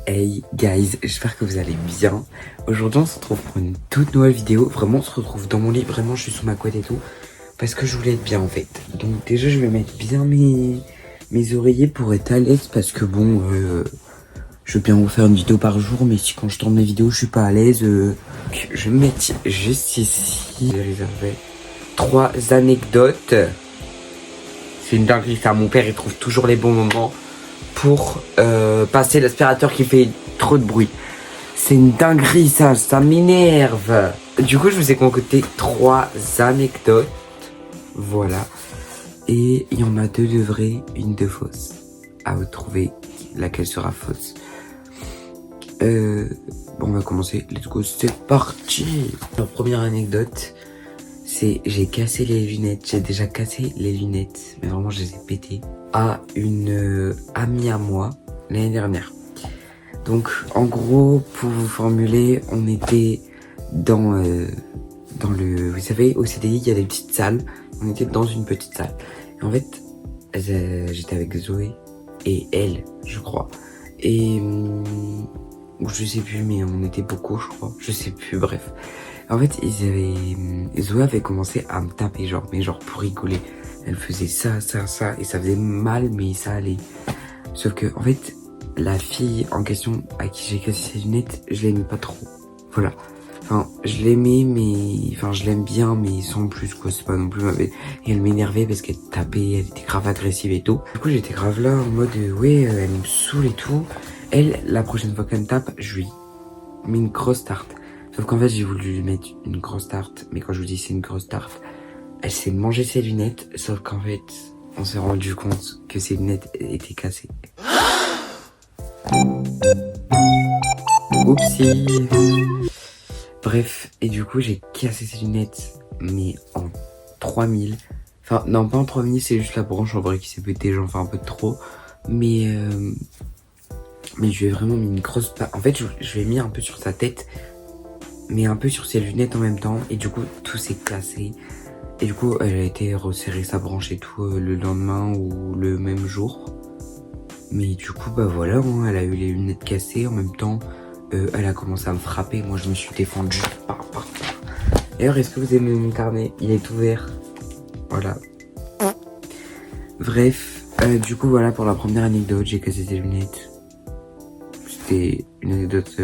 Hey guys, j'espère que vous allez bien. Aujourd'hui on se retrouve pour une toute nouvelle vidéo. Vraiment on se retrouve dans mon lit, vraiment je suis sous ma couette et tout. Parce que je voulais être bien en fait. Donc déjà je vais mettre bien mes oreillers pour être à l'aise. Parce que bon, je veux bien vous faire une vidéo par jour. Mais si quand je tourne mes vidéos je suis pas à l'aise, je vais me mettre juste ici. J'ai réservé 3 anecdotes. C'est une dinguerie ça, mon père il trouve toujours les bons moments pour passer l'aspirateur qui fait trop de bruit. C'est une dinguerie ça m'énerve. Du coup je vous ai concocté 3 anecdotes. Voilà. Et il y en a 2 de vraies, une de fausse. À vous de trouver laquelle sera fausse. Bon on va commencer, let's go, c'est parti. La première anecdote, c'est j'ai cassé les lunettes. J'ai déjà cassé les lunettes, mais vraiment je les ai pétées à une amie à moi l'année dernière. Donc en gros, pour vous formuler, on était dans le, vous savez, au CDI il y a des petites salles. On était dans une petite salle. Et en fait, j'étais avec Zoé et elle, je crois. Et je sais plus, mais on était beaucoup, je crois. Je sais plus, bref. En fait, Zoé avait commencé à me taper, mais genre pour rigoler. Elle faisait ça, et ça faisait mal, mais ça allait. Sauf que, en fait, la fille en question à qui j'ai cassé ses lunettes, je l'aimais pas trop. Voilà. Enfin, je l'aimais, mais... Enfin, je l'aime bien, mais sans plus, quoi. C'est pas non plus... Et elle m'énervait parce qu'elle tapait, elle était grave agressive et tout. Du coup, j'étais grave là, en mode, ouais, elle me saoule et tout. Elle, la prochaine fois qu'elle me tape, je lui mets une grosse tarte. Sauf qu'en fait, j'ai voulu lui mettre une grosse tarte. Mais quand je vous dis c'est une grosse tarte, elle s'est mangé ses lunettes. Sauf qu'en fait, on s'est rendu compte que ses lunettes étaient cassées. Oupsie. Bref, et du coup, j'ai cassé ses lunettes, mais en 3000. Enfin, non, pas en 3000, c'est juste la branche en vrai qui s'est pétée, j'en fais un peu de trop. Mais je lui ai vraiment mis une grosse... En fait, je lui ai mis un peu sur sa tête, mais un peu sur ses lunettes en même temps. Et du coup, tout s'est cassé. Et du coup, elle a été resserrer sa branche et tout le lendemain ou le même jour. Mais du coup, bah voilà, hein, elle a eu les lunettes cassées en même temps. Elle a commencé à me frapper. Moi, je me suis défendu. D'ailleurs, est-ce que vous aimez mon carnet? Il est ouvert. Voilà. Bref, du coup, voilà pour la première anecdote. J'ai cassé ses lunettes. C'était une anecdote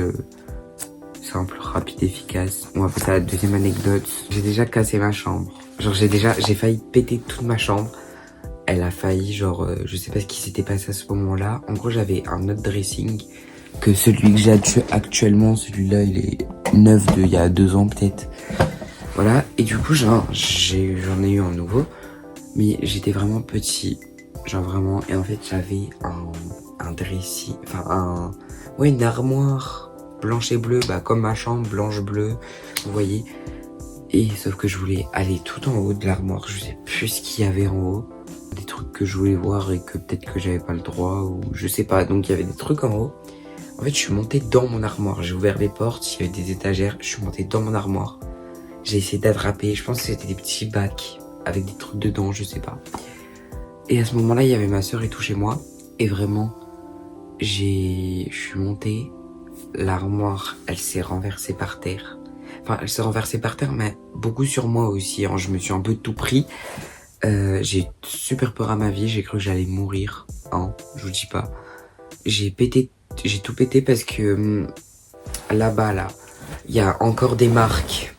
simple, rapide, efficace. On va passer à la deuxième anecdote. J'ai déjà cassé ma chambre. Genre, j'ai failli péter toute ma chambre. Elle a failli, genre, je sais pas ce qui s'était passé à ce moment-là. En gros, j'avais un autre dressing que celui que j'ai actuellement. Celui-là, il est neuf il y a 2 ans peut-être. Voilà, et du coup, j'en ai eu un nouveau. Mais j'étais vraiment petit. Genre vraiment, et en fait, j'avais un dressing, enfin ouais, une armoire blanche et bleue, bah comme ma chambre, blanche-bleue, vous voyez. Et sauf que je voulais aller tout en haut de l'armoire, je sais plus ce qu'il y avait en haut. Des trucs que je voulais voir et que peut-être que j'avais pas le droit ou je sais pas. Donc il y avait des trucs en haut. En fait, je suis monté dans mon armoire. J'ai ouvert les portes, il y avait des étagères. Je suis monté dans mon armoire. J'ai essayé d'attraper. Je pense que c'était des petits bacs avec des trucs dedans, je sais pas. Et à ce moment-là, il y avait ma soeur et tout chez moi. Et vraiment, je suis monté. L'armoire, elle s'est renversée par terre. Enfin, elle s'est renversée par terre, mais beaucoup sur moi aussi. Hein. Je me suis un peu tout pris. J'ai eu super peur à ma vie, j'ai cru que j'allais mourir, hein, je vous dis pas. J'ai tout pété parce que là-bas, là, il y a encore des marques.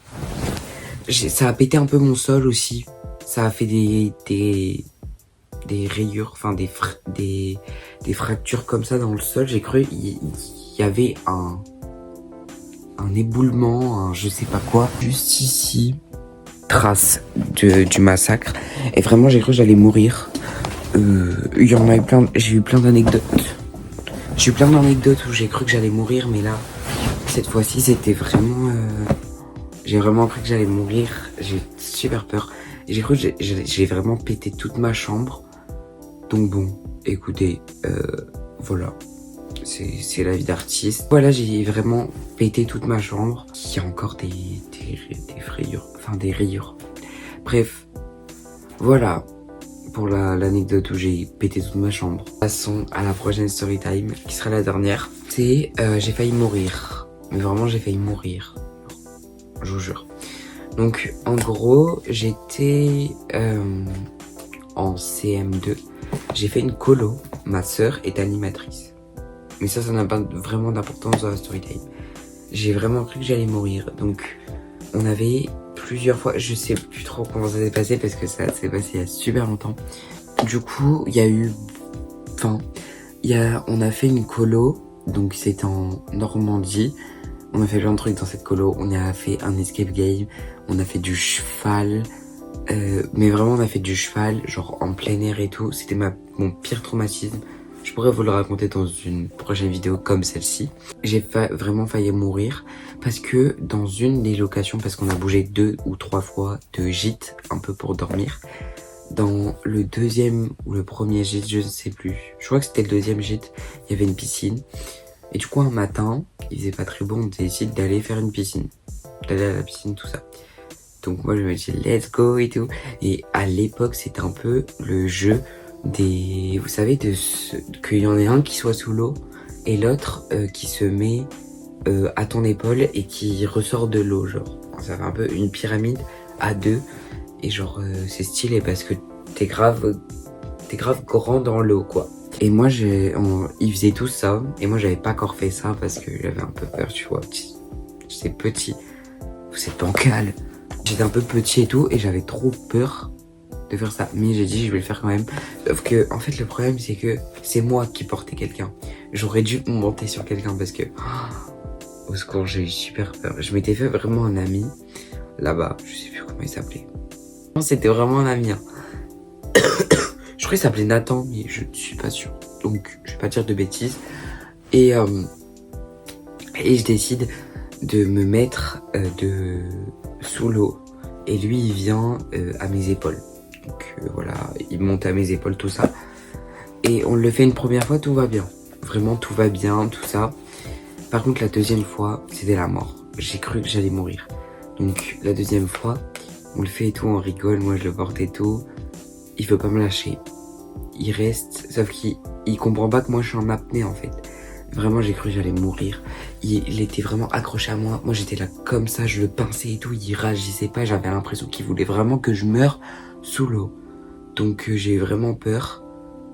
Ça a pété un peu mon sol aussi. Ça a fait des rayures, enfin des fractures comme ça dans le sol. J'ai cru qu'il y avait un éboulement, je sais pas quoi. Juste ici. Trace du massacre et vraiment j'ai cru que j'allais mourir. Il y en a eu plein, j'ai eu plein d'anecdotes où j'ai cru que j'allais mourir, mais là cette fois-ci c'était vraiment j'ai vraiment cru que j'allais mourir. J'ai super peur et j'ai cru que j'ai vraiment pété toute ma chambre. Donc bon, écoutez, voilà, c'est la vie d'artiste. Voilà, j'ai vraiment pété toute ma chambre. Il y a encore des frayures, enfin des rayures. Bref, voilà pour l'anecdote où j'ai pété toute ma chambre. Passons à la prochaine story time, qui sera la dernière. C'est j'ai failli mourir. Mais vraiment, j'ai failli mourir. Je vous jure. Donc, en gros, j'étais en CM2. J'ai fait une colo. Ma sœur est animatrice. Mais ça n'a pas vraiment d'importance dans la story time. J'ai vraiment cru que j'allais mourir. Donc, on avait plusieurs fois, je sais plus trop comment ça s'est passé parce que ça s'est passé il y a super longtemps. Du coup, il y a eu, on a fait une colo, donc c'était en Normandie. On a fait plein de trucs dans cette colo. On a fait un escape game, on a fait du cheval, mais vraiment on a fait du cheval, genre en plein air et tout. C'était mon pire traumatisme. Je pourrais vous le raconter dans une prochaine vidéo comme celle-ci. J'ai vraiment failli mourir parce que dans une des locations, parce qu'on a bougé 2 ou 3 fois de gîte, un peu pour dormir. Dans le deuxième ou le premier gîte, je ne sais plus. Je crois que c'était le deuxième gîte, il y avait une piscine. Et du coup un matin, il faisait pas très beau, on décide d'aller faire une piscine. D'aller à la piscine, tout ça. Donc moi je me dis let's go et tout. Et à l'époque c'était un peu le jeu vous savez, qu'il y en ait un qui soit sous l'eau et l'autre qui se met à ton épaule et qui ressort de l'eau, genre. Ça fait un peu une pyramide à deux et genre c'est stylé parce que t'es grave grand dans l'eau, quoi. Et moi ils faisaient tout ça et moi j'avais pas encore fait ça parce que j'avais un peu peur, tu vois. C'est petit, c'est bancal. J'étais un peu petit et tout et j'avais trop peur de faire ça, mais j'ai dit je vais le faire quand même. Sauf que en fait le problème c'est que c'est moi qui portais quelqu'un. J'aurais dû monter sur quelqu'un parce que au secours, j'ai eu super peur. Je m'étais fait vraiment un ami là-bas, je sais plus comment il s'appelait. C'était vraiment un ami, hein. Je crois qu'il s'appelait Nathan, mais je ne suis pas sûr, donc je vais pas dire de bêtises. Et je décide de me mettre sous l'eau et lui il vient à mes épaules. Donc voilà, il monte à mes épaules, tout ça. Et on le fait une première fois, tout va bien. Vraiment, tout va bien, tout ça. Par contre, la deuxième fois, c'était la mort. J'ai cru que j'allais mourir. Donc la deuxième fois, on le fait et tout, on rigole. Moi, je le porte et tout. Il veut pas me lâcher. Il reste, sauf qu'il comprend pas que moi, je suis en apnée, en fait. Vraiment, j'ai cru que j'allais mourir. Il était vraiment accroché à moi. Moi, j'étais là comme ça, je le pinçais et tout. Il réagissait pas. J'avais l'impression qu'il voulait vraiment que je meure sous l'eau. Donc j'ai vraiment peur.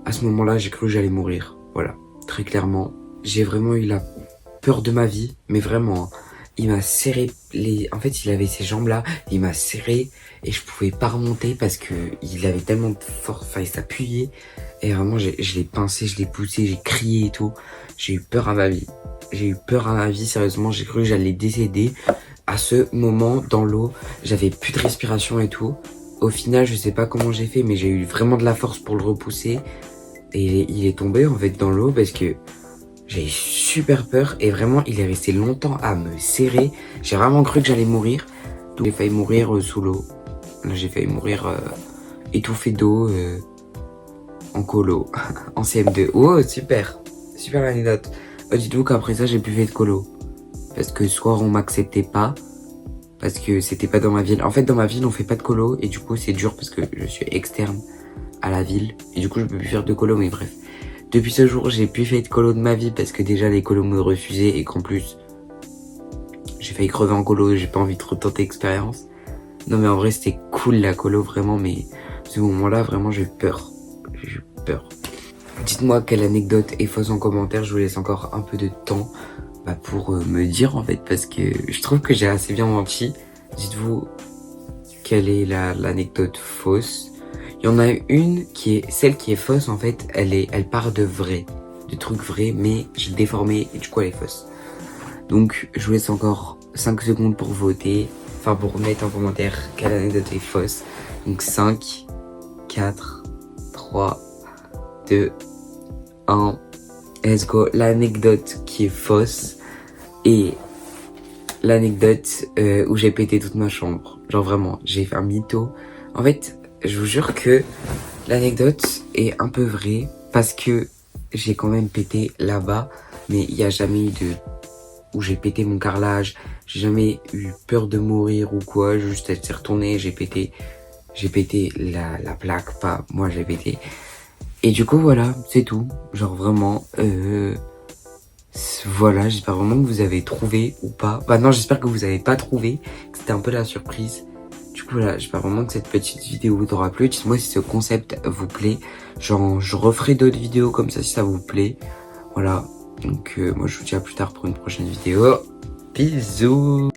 À ce moment-là, j'ai cru que j'allais mourir. Voilà, très clairement. J'ai vraiment eu la peur de ma vie, mais vraiment. Hein. Il m'a serré En fait, il avait ses jambes là, il m'a serré et je pouvais pas remonter parce que il avait tellement de force, enfin il s'appuyait. Et vraiment, je l'ai pincé, je l'ai poussé, j'ai crié et tout. J'ai eu peur à ma vie. J'ai eu peur à ma vie, sérieusement, j'ai cru que j'allais décéder. À ce moment, dans l'eau, j'avais plus de respiration et tout. Au final, je sais pas comment j'ai fait, mais j'ai eu vraiment de la force pour le repousser. Et il est tombé en fait dans l'eau parce que j'ai eu super peur. Et vraiment, il est resté longtemps à me serrer. J'ai vraiment cru que j'allais mourir. Donc j'ai failli mourir sous l'eau. Là, j'ai failli mourir étouffé d'eau en colo, en CM2. Oh, super. Super anecdote. Dites-vous qu'après ça, j'ai plus fait de colo. Parce que soit on m'acceptait pas. Parce que c'était pas dans ma ville. En fait, dans ma ville, on fait pas de colo. Et du coup, c'est dur parce que je suis externe à la ville. Et du coup, je peux plus faire de colo, mais bref. Depuis ce jour, j'ai plus fait de colo de ma vie parce que déjà, les colos me refusaient. Et qu'en plus, j'ai failli crever en colo. J'ai pas envie de retenter l'expérience. Non, mais en vrai, c'était cool la colo, vraiment. Mais ce moment-là, vraiment, j'ai eu peur. J'ai eu peur. Dites-moi quelle anecdote est fausse en commentaire. Je vous laisse encore un peu de temps. Pour me dire en fait, parce que je trouve que j'ai assez bien menti. Dites-vous quelle est l'anecdote fausse. Il y en a une qui est celle qui est fausse en fait, elle part de vrai, de trucs vrais, mais j'ai déformé et du coup elle est fausse. Donc je vous laisse encore 5 secondes pour voter, enfin pour mettre en commentaire quelle anecdote est fausse. Donc 5, 4, 3, 2, 1, let's go. L'anecdote qui est fausse et l'anecdote où j'ai pété toute ma chambre. Genre vraiment, j'ai fait un mytho. En fait, je vous jure que l'anecdote est un peu vraie parce que j'ai quand même pété là-bas, mais il n'y a jamais eu où j'ai pété mon carrelage. J'ai jamais eu peur de mourir ou quoi, juste elle s'est retournée, j'ai pété. j'ai pété la plaque, pas moi j'ai pété. Et du coup voilà, c'est tout. Genre vraiment, voilà, j'espère vraiment que vous avez trouvé ou pas. Bah non, j'espère que vous avez pas trouvé, que c'était un peu la surprise. Du coup voilà, j'espère vraiment que cette petite vidéo vous aura plu. Dites-moi si ce concept vous plaît. Genre, je referai d'autres vidéos comme ça si ça vous plaît. Voilà, donc moi je vous dis à plus tard pour une prochaine vidéo. Bisous.